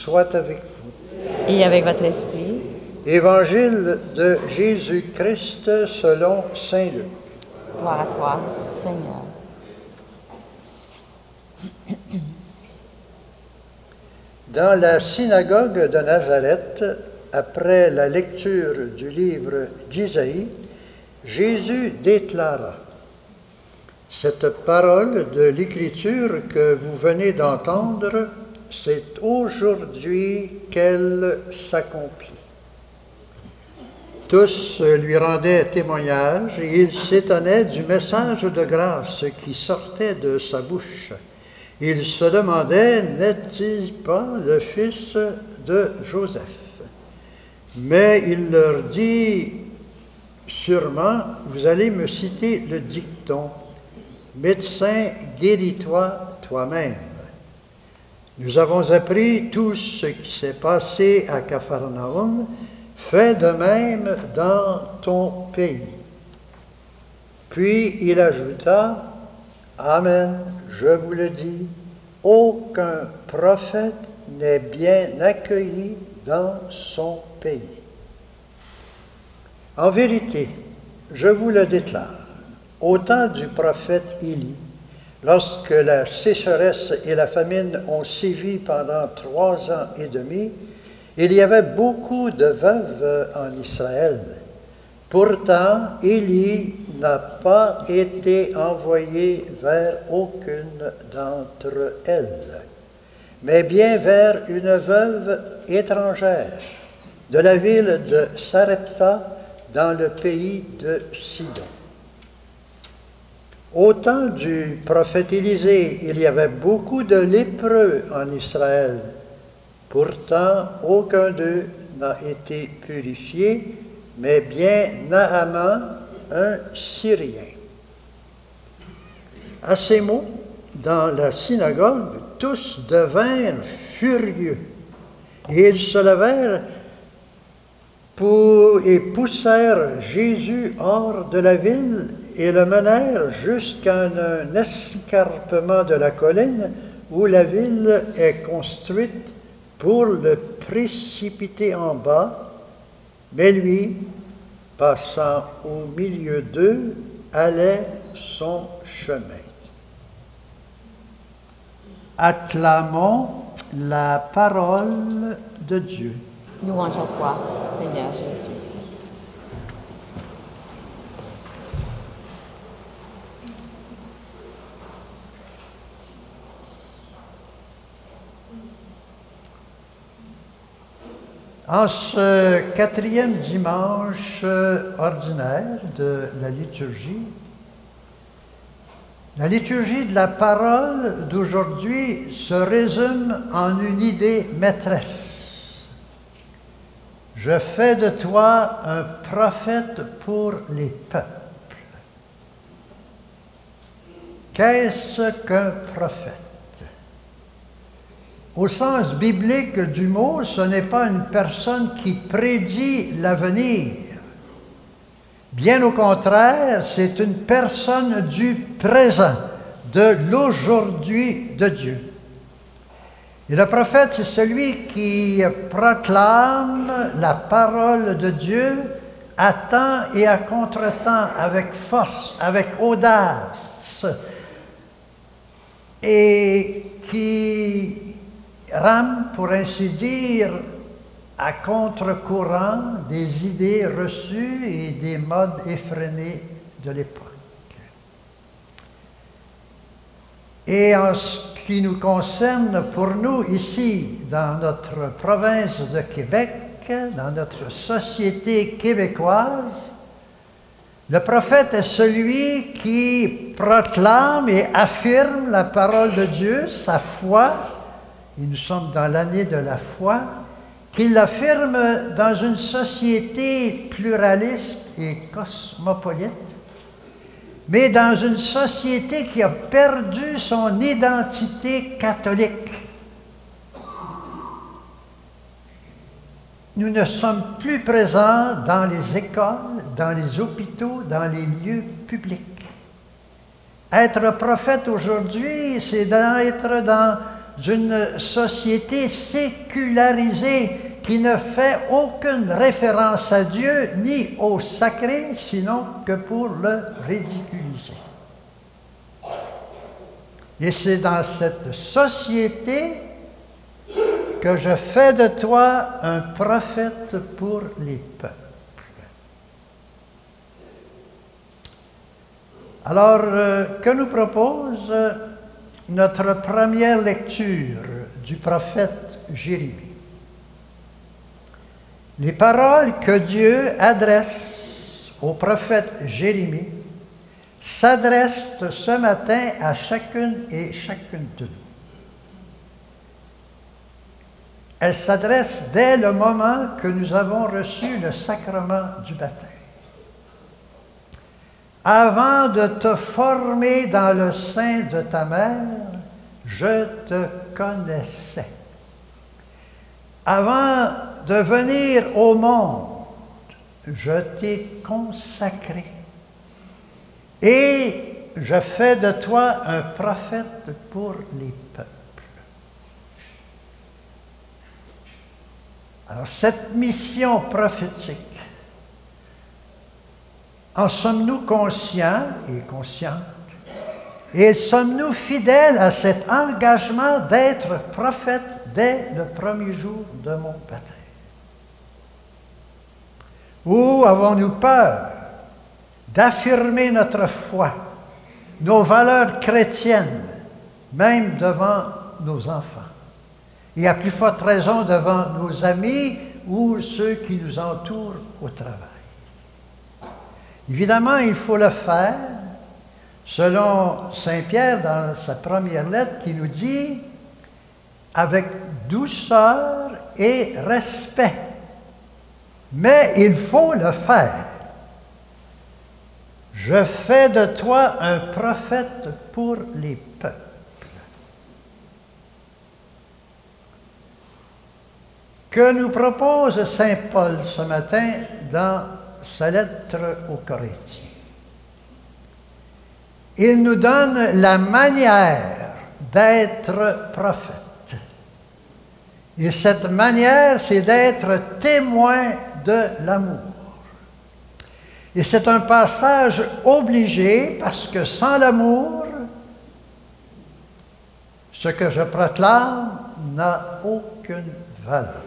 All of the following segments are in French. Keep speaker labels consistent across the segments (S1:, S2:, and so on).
S1: soit avec vous.
S2: Et avec votre esprit.
S1: Évangile de Jésus-Christ selon saint Luc.
S2: Gloire à toi, Seigneur.
S1: Dans la synagogue de Nazareth, après la lecture du livre d'Isaïe, Jésus déclara: « Cette parole de l'Écriture que vous venez d'entendre, c'est aujourd'hui qu'elle s'accomplit. » Tous lui rendaient témoignage et ils s'étonnaient du message de grâce qui sortait de sa bouche. Ils se demandaient: n'est-il pas le fils de Joseph? Mais il leur dit: sûrement, vous allez me citer le dicton: médecin, guéris-toi toi-même. Nous avons appris tout ce qui s'est passé à Capharnaüm. Fais de même dans ton pays. Puis il ajouta: Amen, je vous le dis, aucun prophète n'est bien accueilli dans son pays. En vérité, je vous le déclare, au temps du prophète Élie, lorsque la sécheresse et la famine ont sévi pendant 3 ans et demi, il y avait beaucoup de veuves en Israël. Pourtant, Élie n'a pas été envoyé vers aucune d'entre elles, mais bien vers une veuve étrangère de la ville de Sarepta dans le pays de Sidon. Au temps du prophète Élisée, il y avait beaucoup de lépreux en Israël. Pourtant, aucun d'eux n'a été purifié, mais bien Naaman, un Syrien. À ces mots, dans la synagogue, tous devinrent furieux, et ils se levèrent et poussèrent Jésus hors de la ville et le menèrent jusqu'à un escarpement de la colline où la ville est construite pour le précipiter en bas, mais lui, passant au milieu d'eux, allait son chemin. Acclamons la parole de Dieu.
S2: Louange à toi, Seigneur Jésus.
S1: En ce 4e dimanche ordinaire de la liturgie de la parole d'aujourd'hui se résume en une idée maîtresse. Je fais de toi un prophète pour les peuples. Qu'est-ce qu'un prophète? Au sens biblique du mot, ce n'est pas une personne qui prédit l'avenir. Bien au contraire, c'est une personne du présent, de l'aujourd'hui de Dieu. Et le prophète, c'est celui qui proclame la parole de Dieu à temps et à contre-temps, avec force, avec audace, et qui rame, pour ainsi dire, à contre-courant des idées reçues et des modes effrénés de l'époque. Et en ce qui nous concerne, pour nous, ici, dans notre province de Québec, dans notre société québécoise, le prophète est celui qui proclame et affirme la parole de Dieu, sa foi, et nous sommes dans l'année de la foi, qu'il l'affirme dans une société pluraliste et cosmopolite, mais dans une société qui a perdu son identité catholique. Nous ne sommes plus présents dans les écoles, dans les hôpitaux, dans les lieux publics. Être prophète aujourd'hui, c'est d'être dans d'une société sécularisée qui ne fait aucune référence à Dieu ni au sacré, sinon que pour le ridiculiser. Et c'est dans cette société que je fais de toi un prophète pour les peuples. Alors, que nous propose notre première lecture du prophète Jérémie? Les paroles que Dieu adresse au prophète Jérémie s'adressent ce matin à chacune et chacune de nous. Elles s'adressent dès le moment que nous avons reçu le sacrement du baptême. Avant de te former dans le sein de ta mère, je te connaissais. Avant de venir au monde, je t'ai consacré. Et je fais de toi un prophète pour les peuples. Alors, cette mission prophétique, en sommes-nous conscients et conscientes? Et sommes-nous fidèles à cet engagement d'être prophète dès le premier jour de mon baptême? Ou avons-nous peur d'affirmer notre foi, nos valeurs chrétiennes, même devant nos enfants? Et à plus forte raison devant nos amis ou ceux qui nous entourent au travail. Évidemment, il faut le faire selon Saint Pierre dans sa première lettre qui nous dit avec douceur et respect. Mais il faut le faire. Je fais de toi un prophète pour les peuples. Que nous propose Saint Paul ce matin dans sa lettre aux Corinthiens? Il nous donne la manière d'être prophète. Et cette manière, c'est d'être témoin de l'amour. Et c'est un passage obligé parce que sans l'amour, ce que je proclame n'a aucune valeur.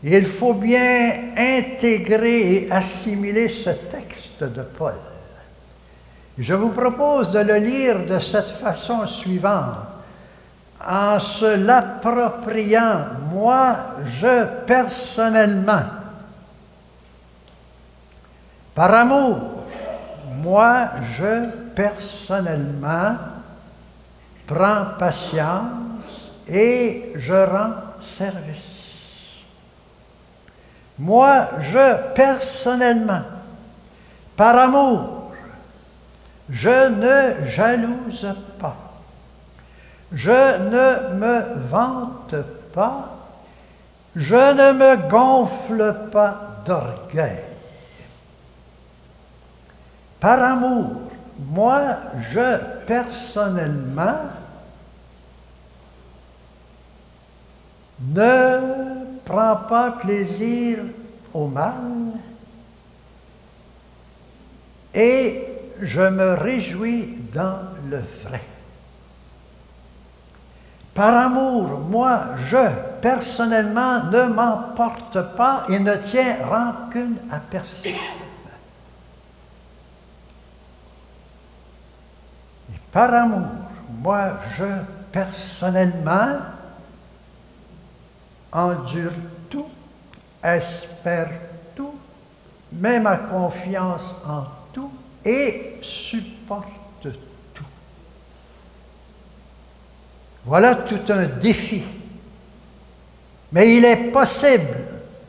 S1: Il faut bien intégrer et assimiler ce texte de Paul. Je vous propose de le lire de cette façon suivante, en se l'appropriant, moi, je personnellement. Par amour, moi, je personnellement prends patience et je rends service. Moi, je personnellement, par amour, je ne jalouse pas. Je ne me vante pas. Je ne me gonfle pas d'orgueil. Par amour, moi, je personnellement ne prends pas plaisir au mal et je me réjouis dans le vrai. Par amour, moi, je, personnellement, ne m'emporte pas et ne tiens rancune à personne. Et par amour, moi, je, personnellement, endure tout, espère tout, met ma confiance en tout et supporte tout. Voilà tout un défi. Mais il est possible,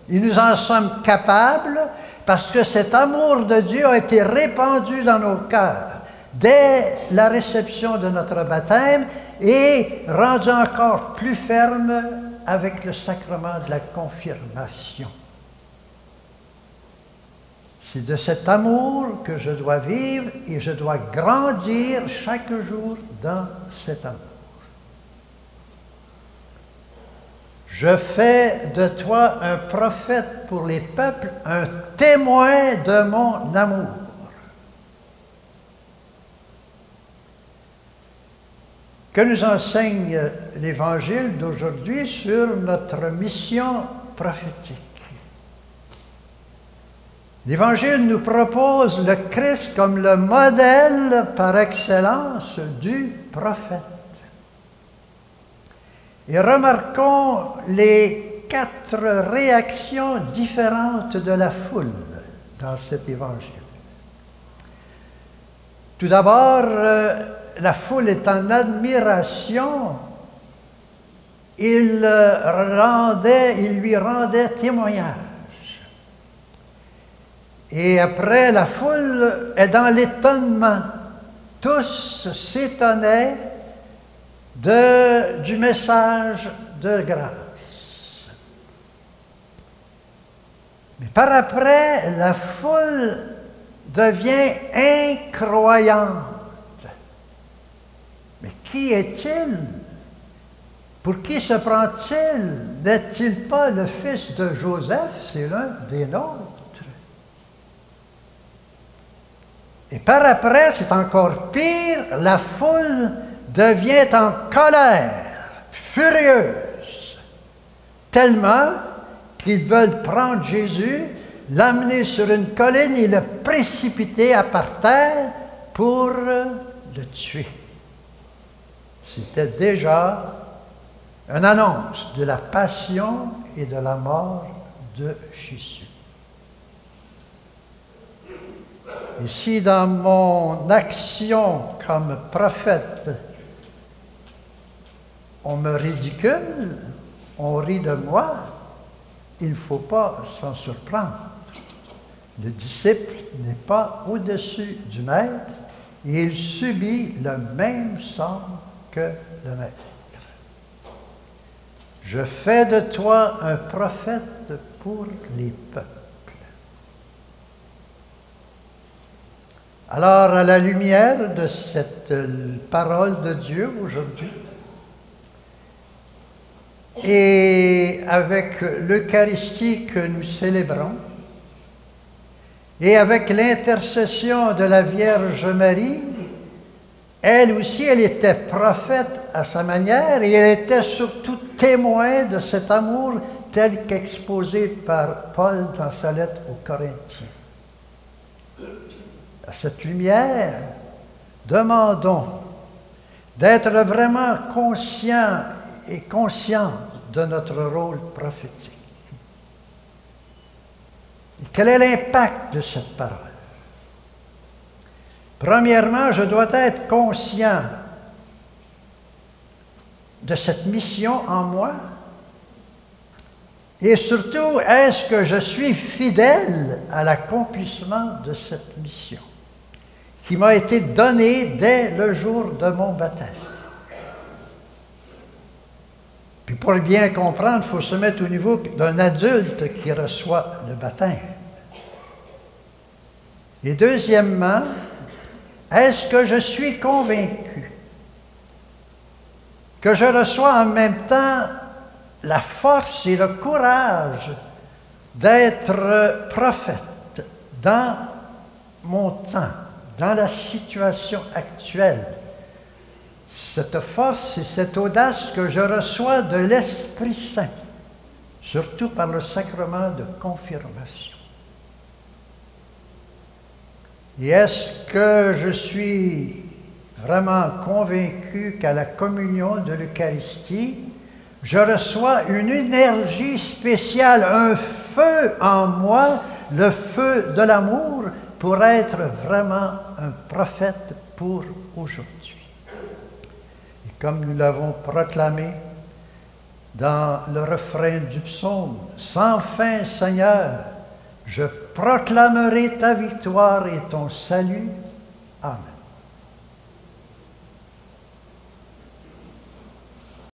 S1: et nous en sommes capables, parce que cet amour de Dieu a été répandu dans nos cœurs dès la réception de notre baptême et rendu encore plus ferme avec le sacrement de la confirmation. C'est de cet amour que je dois vivre et je dois grandir chaque jour dans cet amour. Je fais de toi un prophète pour les peuples, un témoin de mon amour. Que nous enseigne l'Évangile d'aujourd'hui sur notre mission prophétique? L'Évangile nous propose le Christ comme le modèle par excellence du prophète. Et remarquons les 4 réactions différentes de la foule dans cet Évangile. Tout d'abord, la foule est en admiration. Il lui rendait témoignage. Et après, la foule est dans l'étonnement. Tous s'étonnaient du message de grâce. Mais par après, la foule devient incroyante. Mais qui est-il? Pour qui se prend-il? N'est-il pas le fils de Joseph? C'est l'un des nôtres. Et par après, c'est encore pire, la foule devient en colère, furieuse, tellement qu'ils veulent prendre Jésus, l'amener sur une colline et le précipiter à terre pour le tuer. C'était déjà une annonce de la passion et de la mort de Jésus. Et si dans mon action comme prophète, on me ridicule, on rit de moi, il ne faut pas s'en surprendre. Le disciple n'est pas au-dessus du maître et il subit le même sort que le maître. Je fais de toi un prophète pour les peuples. Alors, à la lumière de cette parole de Dieu aujourd'hui, et avec l'Eucharistie que nous célébrons, et avec l'intercession de la Vierge Marie, elle aussi, elle était prophète à sa manière, et elle était surtout témoin de cet amour tel qu'exposé par Paul dans sa lettre aux Corinthiens. À cette lumière, demandons d'être vraiment conscients et conscientes de notre rôle prophétique. Et quel est l'impact de cette parole? Premièrement, je dois être conscient de cette mission en moi. Et surtout, est-ce que je suis fidèle à l'accomplissement de cette mission qui m'a été donnée dès le jour de mon baptême? Puis pour bien comprendre, il faut se mettre au niveau d'un adulte qui reçoit le baptême. Et deuxièmement, est-ce que je suis convaincu que je reçois en même temps la force et le courage d'être prophète dans mon temps, dans la situation actuelle? Cette force et cette audace que je reçois de l'Esprit Saint, surtout par le sacrement de confirmation. Et est-ce que je suis vraiment convaincu qu'à la communion de l'Eucharistie, je reçois une énergie spéciale, un feu en moi, le feu de l'amour, pour être vraiment un prophète pour aujourd'hui? Et comme nous l'avons proclamé dans le refrain du psaume, « Sans fin, Seigneur, je proclamerai ta victoire et ton salut. » Amen.